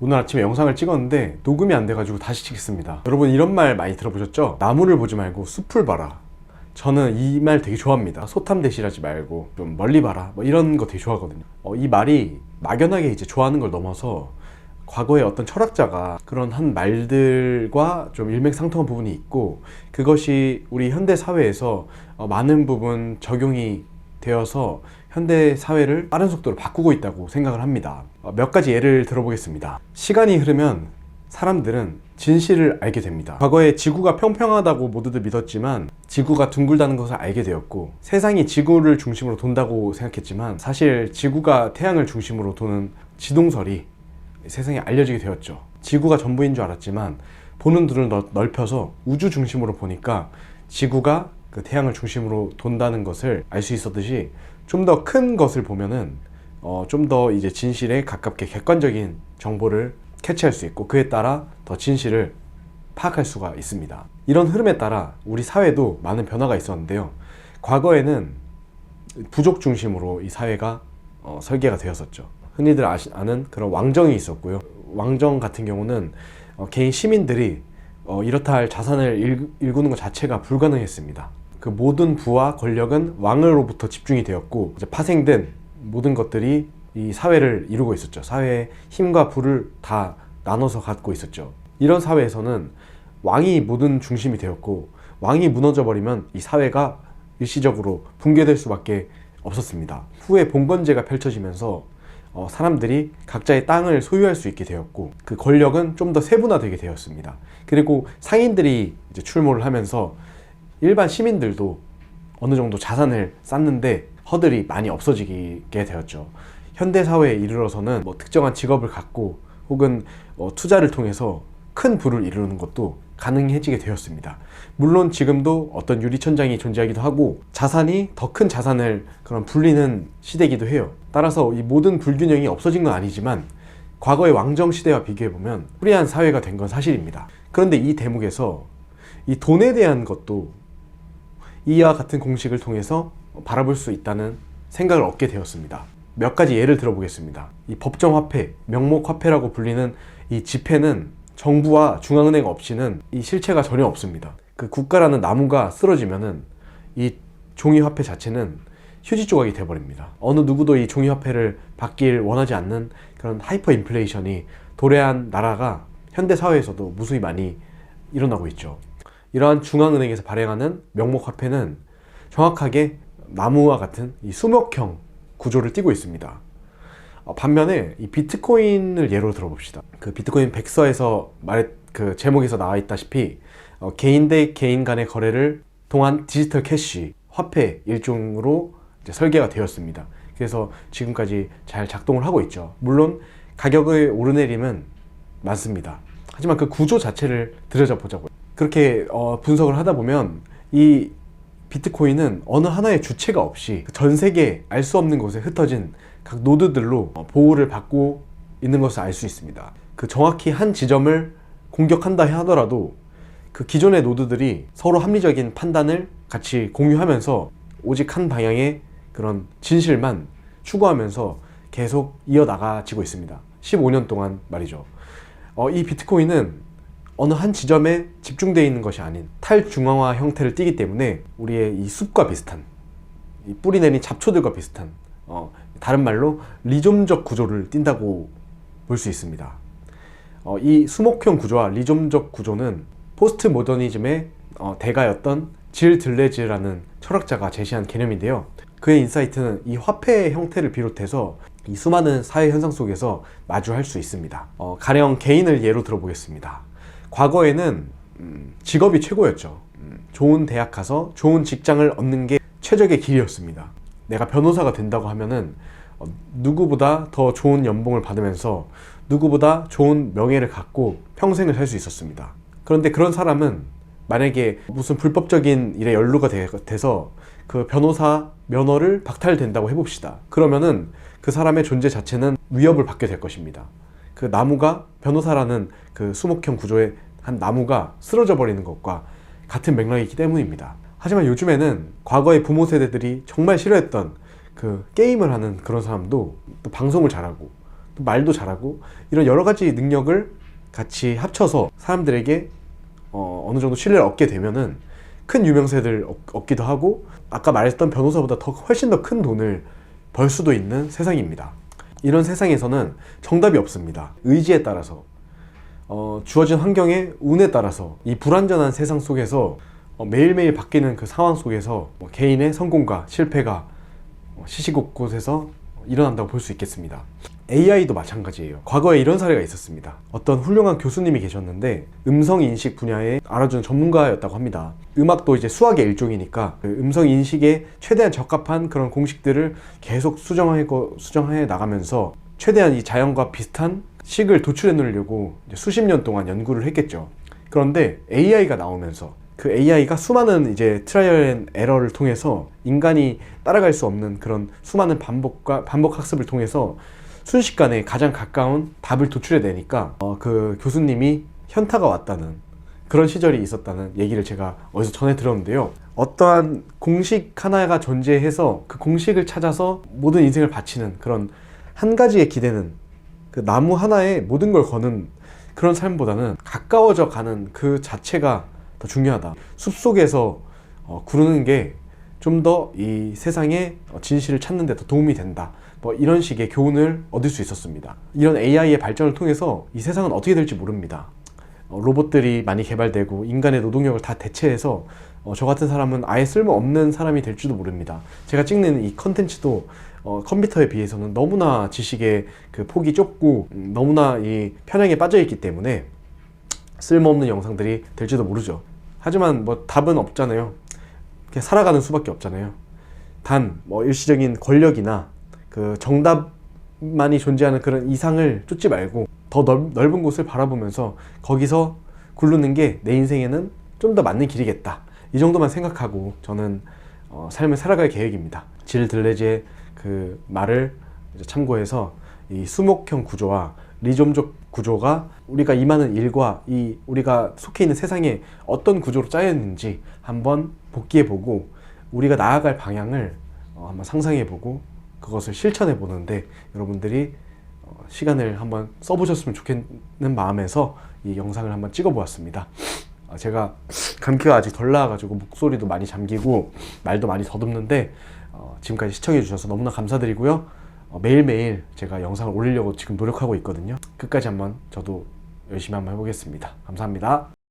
오늘 아침에 영상을 찍었는데 녹음이 안 돼가지고 다시 찍겠습니다. 여러분 이런 말 많이 들어보셨죠? 나무를 보지 말고 숲을 봐라. 저는 이 말 되게 좋아합니다. 소탐대실하지 말고 좀 멀리 봐라, 뭐 이런 거 되게 좋아하거든요. 이 말이 막연하게 이제 좋아하는 걸 넘어서 과거에 어떤 철학자가 그런 한 말들과 좀 일맥상통한 부분이 있고, 그것이 우리 현대 사회에서 많은 부분 적용이 되어서 현대 사회를 빠른 속도로 바꾸고 있다고 생각을 합니다. 몇 가지 예를 들어보겠습니다. 시간이 흐르면 사람들은 진실을 알게 됩니다. 과거에 지구가 평평하다고 모두들 믿었지만 지구가 둥글다는 것을 알게 되었고, 세상이 지구를 중심으로 돈다고 생각했지만 사실 지구가 태양을 중심으로 도는 지동설이 세상에 알려지게 되었죠. 지구가 전부인 줄 알았지만 보는 눈을 넓혀서 우주 중심으로 보니까 지구가 그 태양을 중심으로 돈다는 것을 알 수 있었듯이, 좀 더 큰 것을 보면은 좀 더 이제 진실에 가깝게 객관적인 정보를 캐치할 수 있고, 그에 따라 더 진실을 파악할 수가 있습니다. 이런 흐름에 따라 우리 사회도 많은 변화가 있었는데요. 과거에는 부족 중심으로 이 사회가 설계가 되었었죠. 흔히들 아는 그런 왕정이 있었고요. 왕정 같은 경우는 개인 시민들이 이렇다 할 자산을 일구는 것 자체가 불가능했습니다. 그 모든 부와 권력은 왕으로부터 집중이 되었고, 이제 파생된 모든 것들이 이 사회를 이루고 있었죠. 사회의 힘과 부를 다 나눠서 갖고 있었죠. 이런 사회에서는 왕이 모든 중심이 되었고, 왕이 무너져 버리면 이 사회가 일시적으로 붕괴될 수밖에 없었습니다. 후에 봉건제가 펼쳐지면서 사람들이 각자의 땅을 소유할 수 있게 되었고, 그 권력은 좀 더 세분화되게 되었습니다. 그리고 상인들이 이제 출몰을 하면서 일반 시민들도 어느 정도 자산을 쌓는데 허들이 많이 없어지게 되었죠. 현대사회에 이르러서는 특정한 직업을 갖고 혹은 투자를 통해서 큰 부를 이루는 것도 가능해지게 되었습니다. 물론 지금도 어떤 유리천장이 존재하기도 하고 자산이 더 큰 자산을 그런 불리는 시대이기도 해요. 따라서 이 모든 불균형이 없어진 건 아니지만 과거의 왕정 시대와 비교해보면 불리한 사회가 된 건 사실입니다. 그런데 이 대목에서 이 돈에 대한 것도 이와 같은 공식을 통해서 바라볼 수 있다는 생각을 얻게 되었습니다. 몇 가지 예를 들어보겠습니다. 이 법정화폐, 명목화폐라고 불리는 이 지폐는 정부와 중앙은행 없이는 이 실체가 전혀 없습니다. 그 국가라는 나무가 쓰러지면은 이 종이화폐 자체는 휴지 조각이 돼버립니다. 어느 누구도 이 종이화폐를 받길 원하지 않는 그런 하이퍼 인플레이션이 도래한 나라가 현대 사회에서도 무수히 많이 일어나고 있죠. 이러한 중앙은행에서 발행하는 명목화폐는 정확하게 나무와 같은 이 수목형 구조를 띠고 있습니다. 반면에 이 비트코인을 예로 들어봅시다. 그 비트코인 백서에서 그 제목에서 나와 있다시피 개인 대 개인 간의 거래를 통한 디지털 캐시, 화폐 일종으로 이제 설계가 되었습니다. 그래서 지금까지 잘 작동을 하고 있죠. 물론 가격의 오르내림은 많습니다. 하지만 그 구조 자체를 들여다보자고요. 그렇게 분석을 하다 보면 이 비트코인은 어느 하나의 주체가 없이 전 세계 알 수 없는 곳에 흩어진 각 노드들로 보호를 받고 있는 것을 알 수 있습니다. 그 정확히 한 지점을 공격한다 하더라도 그 기존의 노드들이 서로 합리적인 판단을 같이 공유하면서 오직 한 방향의 그런 진실만 추구하면서 계속 이어나가지고 있습니다. 15년 동안 말이죠. 이 비트코인은 어느 한 지점에 집중되어 있는 것이 아닌 탈중앙화 형태를 띠기 때문에 우리의 이 숲과 비슷한, 이 뿌리 내린 잡초들과 비슷한, 다른 말로 리좀적 구조를 띈다고 볼 수 있습니다. 이 수목형 구조와 리좀적 구조는 포스트 모더니즘의 대가였던 질 들레즈라는 철학자가 제시한 개념인데요. 그의 인사이트는 이 화폐의 형태를 비롯해서 이 수많은 사회 현상 속에서 마주할 수 있습니다. 가령 개인을 예로 들어보겠습니다. 과거에는 직업이 최고였죠. 좋은 대학 가서 좋은 직장을 얻는 게 최적의 길이었습니다. 내가 변호사가 된다고 하면은 누구보다 더 좋은 연봉을 받으면서 누구보다 좋은 명예를 갖고 평생을 살 수 있었습니다. 그런데 그런 사람은 만약에 무슨 불법적인 일에 연루가 돼서 그 변호사 면허를 박탈된다고 해봅시다. 그러면은 그 사람의 존재 자체는 위협을 받게 될 것입니다. 그 나무가, 변호사라는 그 수목형 구조의 한 나무가 쓰러져 버리는 것과 같은 맥락이기 때문입니다. 하지만 요즘에는 과거의 부모 세대들이 정말 싫어했던 그 게임을 하는 그런 사람도 또 방송을 잘하고 또 말도 잘하고 이런 여러 가지 능력을 같이 합쳐서 사람들에게 어느 정도 신뢰를 얻게 되면은 큰 유명세를 얻기도 하고 아까 말했던 변호사보다 훨씬 더 큰 돈을 벌 수도 있는 세상입니다. 이런 세상에서는 정답이 없습니다. 의지에 따라서 주어진 환경의 운에 따라서 이 불완전한 세상 속에서 매일매일 바뀌는 그 상황 속에서 개인의 성공과 실패가 시시곳곳에서 일어난다고 볼 수 있겠습니다. AI도 마찬가지예요. 과거에 이런 사례가 있었습니다. 어떤 훌륭한 교수님이 계셨는데 음성인식 분야에 알아주는 전문가였다고 합니다. 음악도 이제 수학의 일종이니까 그 음성인식에 최대한 적합한 그런 공식들을 계속 수정해 나가면서 최대한 이 자연과 비슷한 식을 도출해 놓으려고 수십 년 동안 연구를 했겠죠. 그런데 AI가 나오면서 그 AI가 수많은 이제 트라이얼 앤 에러를 통해서 인간이 따라갈 수 없는 그런 수많은 반복 학습을 통해서 순식간에 가장 가까운 답을 도출해내니까 그 교수님이 현타가 왔다는 그런 시절이 있었다는 얘기를 제가 어디서 전해 들었는데요. 어떠한 공식 하나가 존재해서 그 공식을 찾아서 모든 인생을 바치는 그런 한 가지에 기대는 그 나무 하나에 모든 걸 거는 그런 삶보다는 가까워져 가는 그 자체가 더 중요하다. 숲속에서 구르는 게 좀 더 이 세상의 진실을 찾는 데 더 도움이 된다. 뭐 이런 식의 교훈을 얻을 수 있었습니다. 이런 AI의 발전을 통해서 이 세상은 어떻게 될지 모릅니다. 로봇들이 많이 개발되고 인간의 노동력을 다 대체해서 저 같은 사람은 아예 쓸모없는 사람이 될지도 모릅니다. 제가 찍는 이 컨텐츠도 컴퓨터에 비해서는 너무나 지식의 그 폭이 좁고 너무나 이 편향에 빠져있기 때문에 쓸모없는 영상들이 될지도 모르죠. 하지만 뭐 답은 없잖아요. 그냥 살아가는 수밖에 없잖아요. 단 뭐 일시적인 권력이나 그 정답만이 존재하는 그런 이상을 쫓지 말고 더 넓은 곳을 바라보면서 거기서 굴르는 게 내 인생에는 좀 더 맞는 길이겠다. 이 정도만 생각하고 저는 삶을 살아갈 계획입니다. 질 들레지의 그 말을 참고해서 이 수목형 구조와 리좀족 구조가 우리가 임하는 일과 이 우리가 속해 있는 세상에 어떤 구조로 짜여 있는지 한번 복기해보고 우리가 나아갈 방향을 한번 상상해보고 그것을 실천해 보는데 여러분들이 시간을 한번 써보셨으면 좋겠는 마음에서 이 영상을 한번 찍어 보았습니다. 제가 감기가 아직 덜 나와가지고 목소리도 많이 잠기고 말도 많이 더듬는데 지금까지 시청해 주셔서 너무나 감사드리고요. 매일매일 제가 영상을 올리려고 지금 노력하고 있거든요. 끝까지 한번 저도 열심히 한번 해보겠습니다. 감사합니다.